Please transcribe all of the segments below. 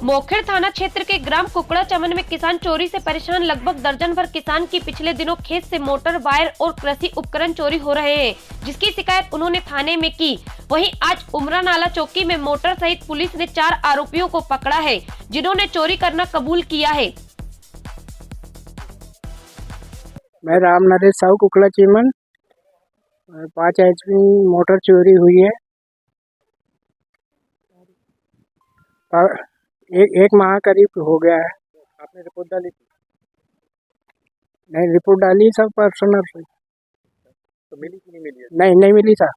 मोखेड़ थाना क्षेत्र के ग्राम कुकड़ा चमन में किसान चोरी से परेशान। लगभग दर्जन भर किसान की पिछले दिनों खेत से मोटर, वायर और कृषि उपकरण चोरी हो रहे हैं, जिसकी शिकायत उन्होंने थाने में की। वहीं आज उमरा नाला चौकी में मोटर सहित पुलिस ने 4 आरोपियों को पकड़ा है, जिन्होंने चोरी करना कबूल किया है। मैं राम नरेश साहू कुकड़ा चीमन 5 HP मोटर चोरी हुई है। एक माह करीब हो गया है। आपने रिपोर्ट डाली थी? नहीं, रिपोर्ट डाली सब पर्सनल से। तो मिली कि नहीं मिली है? नहीं मिली था।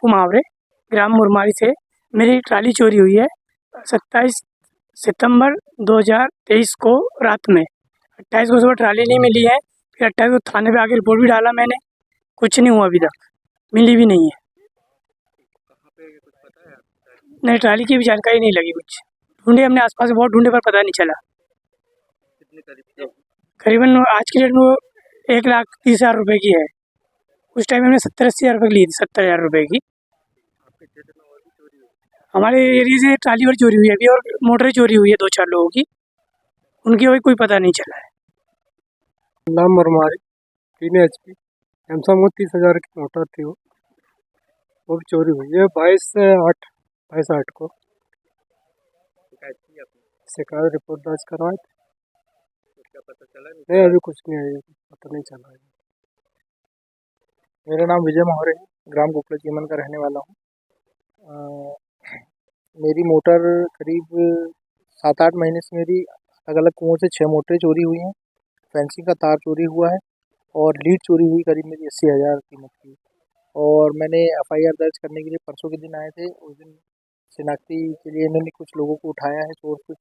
कुमावरे ग्राम मुरमारी से मेरी ट्राली चोरी हुई है 27 सितंबर 2023 को रात में। 28 को सुबह ट्राली नहीं मिली है। फिर 28 को थाने पे आके रिपोर्ट भी डाला मैंने, कुछ नहीं हुआ अभी तक, मिली भी नहीं है। कहाँ पे कुछ पता है आपको? नहीं, ट्राली की भी जानकारी नहीं लगी कुछ। ढूंढे हमने आसपास, बहुत ढूंढे पर पता नहीं चला। कितने करीब थे? करीबन आज की डेट में वो 1,30,000 रुपये की है। उस टाइम हमने 70-80 हज़ार रुपये की ली थी, 70,000 रुपये की। आपके क्षेत्र में और भी चोरी हुई? हमारे एरिया से ट्राली और चोरी हुई है अभी, और मोटरें चोरी हुई है 2-4 लोगों की, उनकी अभी कोई पता नहीं चला है। नाम मरमारी 3 HP सैमसंग वो 30,000 की मोटर थी, वो भी चोरी हुई है 22/8 को। शिकायत की आपने? शिकायत रिपोर्ट दर्ज करवाए थे। तो क्या पता चला? नहीं, अभी कुछ नहीं है, पता नहीं चला है। मेरा नाम विजय मौर्य है, ग्राम कुकड़ा चीमन का रहने वाला हूँ। मेरी मोटर करीब 7-8 महीने से मेरी अलग अलग कुओं से 6 मोटरें चोरी हुई हैं। फेंसिंग का तार चोरी हुआ है और लीड चोरी हुई करीब मेरी 80,000 कीमत की। और मैंने FIR दर्ज करने के लिए परसों के दिन आए थे। उस दिन शिनाख्ती के लिए इन्होंने कुछ लोगों को उठाया है, चोर कुछ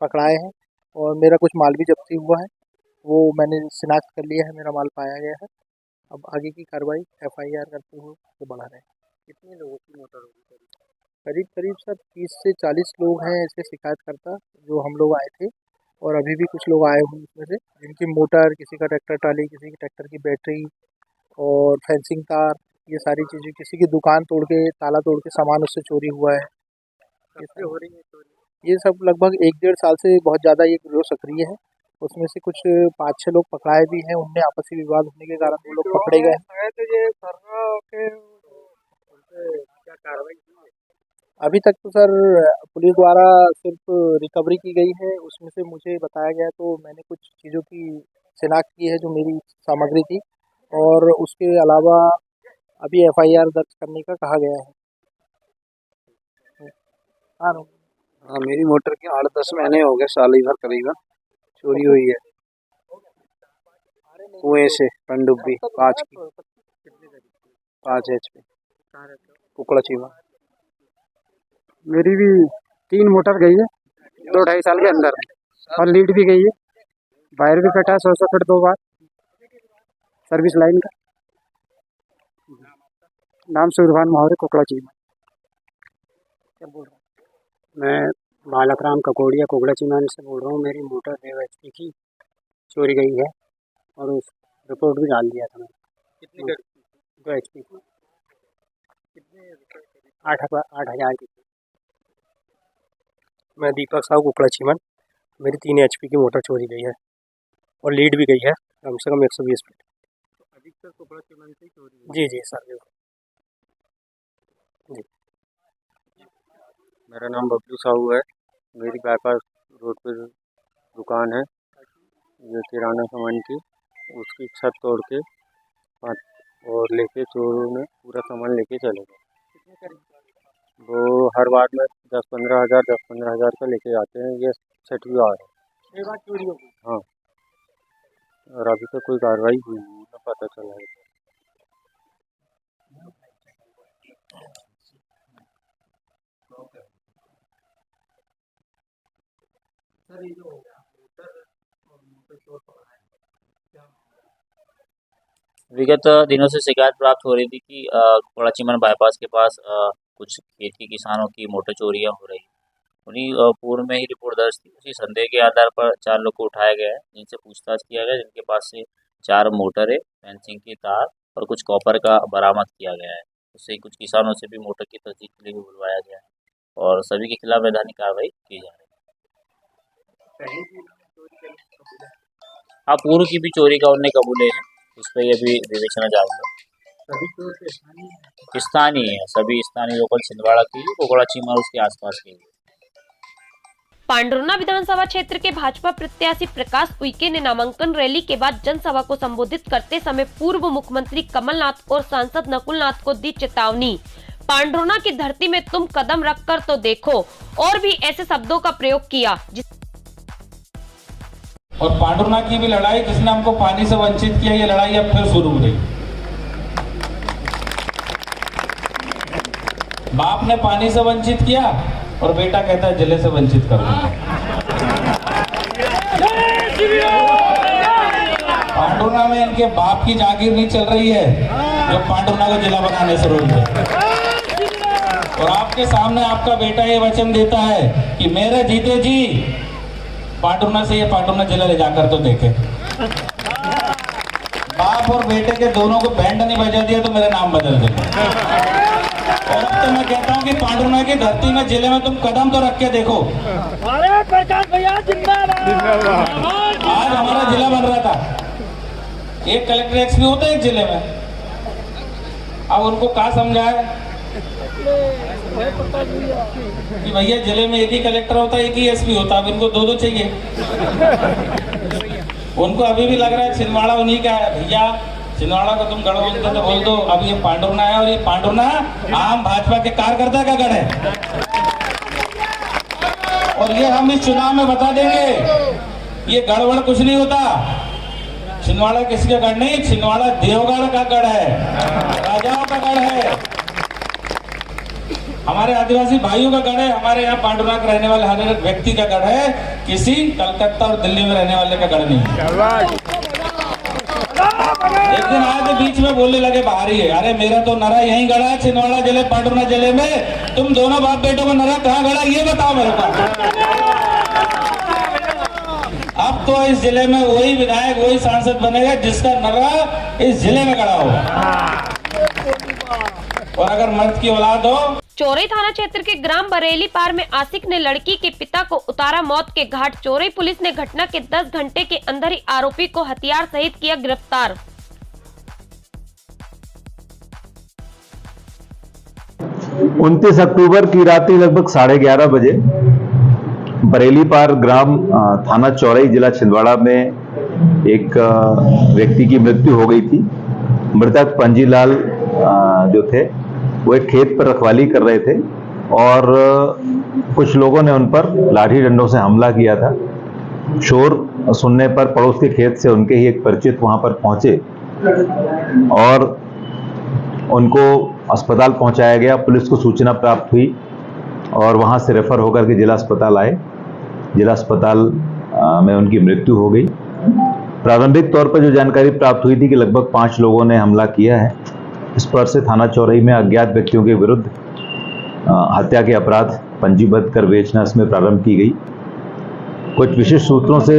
पकड़ाए हैं और मेरा कुछ माल भी जब्ती हुआ है, वो मैंने शिनाख्त कर लिया है, मेरा माल पाया गया है। अब आगे की कार्रवाई FIR करते हुए वो बढ़ा रहे हैं। कितने लोगों की मोटर होगी? करीब करीब सर 30 से 40 लोग हैं ऐसे शिकायतकर्ता, जो हम लोग आए थे और अभी भी कुछ लोग आए हुए हैं उसमें से, जिनकी मोटर, किसी का ट्रैक्टर ट्राली, किसी की ट्रैक्टर की बैटरी और फेंसिंग तार, ये सारी चीज़ें, किसी की दुकान तोड़ के, ताला तोड़ के सामान उससे चोरी हुआ है। कब से हो रही है चोरी? ये सब लगभग 1-1.5 साल से बहुत ज़्यादा ये गिरोह सक्रिय है। उसमें से कुछ 5-6 लोग पकड़ाए भी हैं, उनमें आपसी विवाद होने के कारण वो लोग पकड़े गए हैं। क्या कार्रवाई की है? अभी तक तो सर पुलिस द्वारा सिर्फ रिकवरी की गई है, उसमें से मुझे बताया गया तो मैंने कुछ चीज़ों की शिनाख्त की है जो मेरी सामग्री थी, और उसके अलावा अभी FIR दर्ज करने का कहा गया है। हाँ, हाँ, मेरी मोटर के 8-10 महीने हो गए, साल ही भर करीबन चोरी हुई है कुएं से। पनडुब्बी 5 की, कितने करीब थी? 5 HP कहाँ रहते हो? कुकड़ा चीमा। मेरी भी 3 मोटर गई है 2-2.5 साल के अंदर, और लीड भी गई है, वायर भी कटा 100 फीट 2 बार, सर्विस लाइन का। नाम सूर्यभान मौर्य, कुकड़ा चीमा। क्या बोल रहा हूँ मैं? बालक राम ककोड़िया कुकड़ा चीमान से बोल रहा हूँ। मेरी मोटर 2 HP की चोरी गई है और उस रिपोर्ट भी डाल दिया था मैंने। कितनी करीब थी? 2 HP की, कितने रुपए करीब? 8,000 की। मैं दीपक साहू कुकड़ा चीमन, मेरी 3 HP की मोटर चोरी गई है और लीड भी गई है कम से कम 120 फीट। तो अधिकतर कुकड़ा चीमन से ही चोरी हुई? जी जी सर जी। मेरा नाम बबलू साहू है। मेरी बाईपास रोड पे दुकान है, ये किराना सामान की। उसकी छत तोड़ के और लेके चोरों ने पूरा सामान लेके चले गए। कितने करीब? वो हर बार में 10-15 हज़ार का लेके आते हैं, ये 6वीं बार है। 6 बार चोरी हो गई? हाँ, और अभी तक कोई कार्रवाई हुई नहीं, ना पता चला है। सर ये जो मोटर और मोटर चोर पकड़ा है, क्या विगत दिनों से शिकायत प्राप्त हो रही थी कि कोड़ाचीमन बाईपास के पास कुछ खेत की किसानों की मोटर चोरियां हो रही। उन्हीं पूर्व में ही रिपोर्ट दर्ज थी। उसी संदेह के आधार पर 4 लोग को उठाया गया है, जिनसे पूछताछ किया गया, जिनके पास से 4 मोटरें, फेंसिंग की तार और कुछ कॉपर का बरामद किया गया है। उससे कुछ किसानों से भी मोटर की तस्दीक के लिए भी बुलवाया गया है और सभी के खिलाफ वैधानिक कार्रवाई की जा रही है। हाँ, पूर्व की भी चोरी का उन्होंने कबूले हैं, उस पर ये भी विवेचना जारी है। स्थानीय है, सभी स्थानीय लोकल छिंदवाड़ा के लिए, कोकड़ा चीमा और उसके आसपास के लिए। पांडुरना विधानसभा क्षेत्र के भाजपा प्रत्याशी प्रकाश उइके ने नामांकन रैली के बाद जनसभा को संबोधित करते समय पूर्व मुख्यमंत्री कमलनाथ और सांसद नकुलनाथ को दी चेतावनी। पांडुरना की धरती में तुम कदम रखकर तो देखो, और भी ऐसे शब्दों का प्रयोग किया। और पांडुरना की भी लड़ाई, जिसने हमको पानी से वंचित किया, ये लड़ाई अब फिर शुरू हो गई। बाप ने पानी से वंचित किया और बेटा कहता है जिले से वंचित कर दूंगा। पांडुरना में इनके बाप की जागीर नहीं चल रही है जो पांडुरना को जिला बनाने से रोक दे। और आपके सामने आपका बेटा ये वचन देता है कि मेरे जीते जी पांडुरना से ये पांडुरना जिला ले जाकर तो देखे। बाप और बेटे के दोनों को बैंड नहीं बजा दिया तो मेरा नाम बदल देगा। और अब तो मैं कहता हूँ कि पांडुरना की धरती में जिले में तुम कदम तो रख के देखो। प्रकाश भैया जिंदाबाद। आज हमारा जिला बन रहा था, एक कलेक्टर एक्सपी होता है एक जिले में। अब उनको क्या समझाए कि भैया जिले में एक ही कलेक्टर होता है, एक ही एसपी होता है, अब इनको दो चाहिए। उनको अभी भी लग रहा है छिंदवाड़ा उन्हीं का है। भैया छिंदवाड़ा को तुम गढ़ बोलते तो बोल दो, अब ये पांडुरना है और ये पांडुरना आम भाजपा के कार्यकर्ता का गढ़ है। और ये हम इस चुनाव में बता देंगे, ये गड़बड़ कुछ नहीं होता। छिंदवाड़ा किसी का गढ़ नहीं, छिंदवाड़ा देवगढ़ का गढ़ है, राजाओं का गढ़ है, हमारे आदिवासी भाइयों का गढ़ है। हमारे यहाँ पांडुरना के रहने वाले हर एक व्यक्ति का गढ़ है, किसी कलकत्ता और दिल्ली में रहने वाले का गढ़ नहीं। एक दिन आए तो बीच में बोलने लगे बाहरी है, अरे मेरा तो नरा यहीं गढ़ा है छिंदवाड़ा जिले पांडुरना जिले में, तुम दोनों बाप बेटों को नरा कहाँ गढ़ा ये बताओ मेरे को। अब तो इस जिले में वही विधायक वही सांसद बनेगा जिसका नरा इस जिले में गढ़ा होगा। और अगर मर्द की औलाद हो। चोरई थाना क्षेत्र के ग्राम बरेली पार में आशिक ने लड़की के पिता को उतारा मौत के घाट। चोरई पुलिस ने घटना के 10 घंटे के अंदर ही आरोपी को हथियार सहित किया गिरफ्तार। 29 अक्टूबर की रात्रि लगभग 11:30 बजे बरेली पार ग्राम थाना चौरई जिला छिंदवाड़ा में एक व्यक्ति की मृत्यु हो गई थी। मृतक पंजीलाल जो थे वो एक खेत पर रखवाली कर रहे थे और कुछ लोगों ने उन पर लाठी डंडों से हमला किया था। शोर सुनने पर पड़ोस के खेत से उनके ही एक परिचित वहां पर पहुंचे और उनको अस्पताल पहुंचाया गया। पुलिस को सूचना प्राप्त हुई और वहां से रेफर होकर के जिला अस्पताल आए। जिला अस्पताल में उनकी मृत्यु हो गई। प्रारंभिक तौर पर जो जानकारी प्राप्त हुई थी कि लगभग 5 लोगों ने हमला किया है, इस पर से थाना चौरई में अज्ञात व्यक्तियों के विरुद्ध हत्या के अपराध पंजीबद्ध कर विवेचना इसमें प्रारंभ की गई। कुछ विशिष्ट सूत्रों से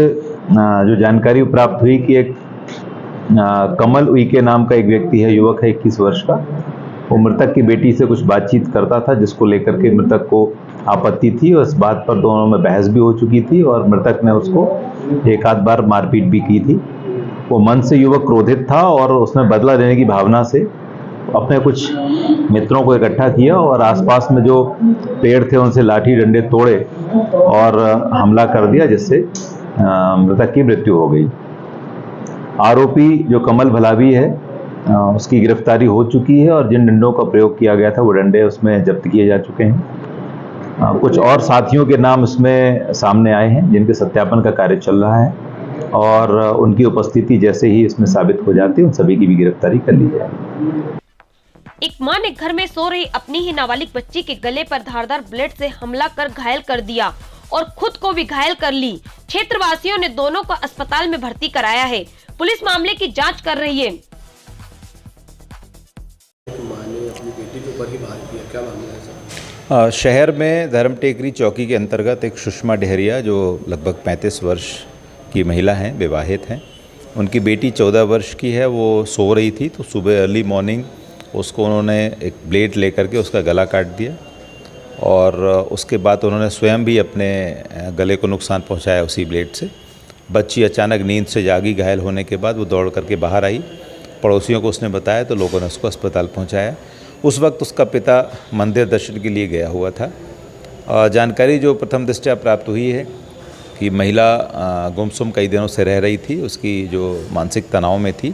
जो जानकारी प्राप्त हुई कि एक कमल उइके नाम का एक व्यक्ति है, युवक है 21 वर्ष का। वो मृतक की बेटी से कुछ बातचीत करता था जिसको लेकर के मृतक को आपत्ति थी और इस बात पर दोनों में बहस भी हो चुकी थी और मृतक ने उसको एक आध बार मारपीट भी की थी। वो मन से युवक क्रोधित था और उसने बदला लेने की भावना से अपने कुछ मित्रों को इकट्ठा किया और आसपास में जो पेड़ थे उनसे लाठी डंडे तोड़े और हमला कर दिया, जिससे मृतक की मृत्यु हो गई। आरोपी जो कमल भलावी है उसकी गिरफ्तारी हो चुकी है और जिन डंडों का प्रयोग किया गया था वो डंडे उसमें जब्त किए जा चुके हैं। कुछ और साथियों के नाम इसमें सामने आए हैं जिनके सत्यापन का कार्य चल रहा है और उनकी उपस्थिति जैसे ही इसमें साबित हो जाती है उन सभी की भी गिरफ्तारी कर ली जाएगी। एक मां ने घर में सो रही अपनी ही नाबालिग बच्ची के गले पर धारदार ब्लेड से हमला कर घायल कर दिया और खुद को भी घायल कर ली। क्षेत्रवासियों ने दोनों को अस्पताल में भर्ती कराया है। पुलिस मामले की जांच कर रही है। शहर में धर्म टेकरी चौकी के अंतर्गत एक सुषमा डेहरिया जो लगभग 35 वर्ष की महिला हैं, विवाहित हैं। उनकी बेटी 14 वर्ष की है। वो सो रही थी तो सुबह अर्ली मॉर्निंग उसको उन्होंने एक ब्लेड लेकर के उसका गला काट दिया और उसके बाद उन्होंने स्वयं भी अपने गले को नुकसान पहुंचाया उसी ब्लेड से। बच्ची अचानक नींद से जागी, घायल होने के बाद वो दौड़ करके बाहर आई। पड़ोसियों को उसने बताया तो लोगों ने उसको अस्पताल पहुंचाया। उस वक्त उसका पिता मंदिर दर्शन के लिए गया हुआ था। जानकारी जो प्रथम दृष्टया प्राप्त हुई है कि महिला गुमसुम कई दिनों से रह रही थी, उसकी जो मानसिक तनाव में थी,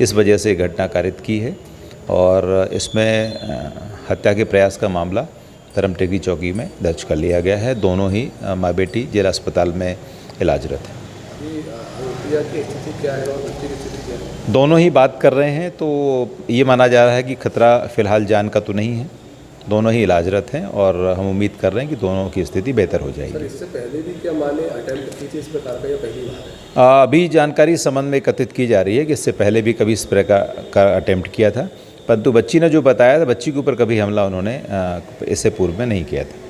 इस वजह से घटना कारित की है और इसमें हत्या के प्रयास का मामला धर्मटेकरी चौकी में दर्ज कर लिया गया है। दोनों ही माँ बेटी जिला अस्पताल में इलाजरत हैं। दोनों ही बात कर रहे हैं, तो ये माना जा रहा है कि खतरा फिलहाल जान का तो नहीं है। दोनों ही इलाजरत हैं और हम उम्मीद कर रहे हैं कि दोनों की स्थिति बेहतर हो जाएगी। सर, इससे पहले भी क्या माने अटेम्प्ट की थी इस प्रकार का या पहली बार है? अभी जानकारी इस संबंध में एकत्रित की जा रही है कि इससे पहले भी कभी इस प्रकार का अटेम्प्ट किया था, परंतु बच्ची ने जो बताया था, बच्ची के ऊपर कभी हमला उन्होंने इससे पूर्व में नहीं किया था।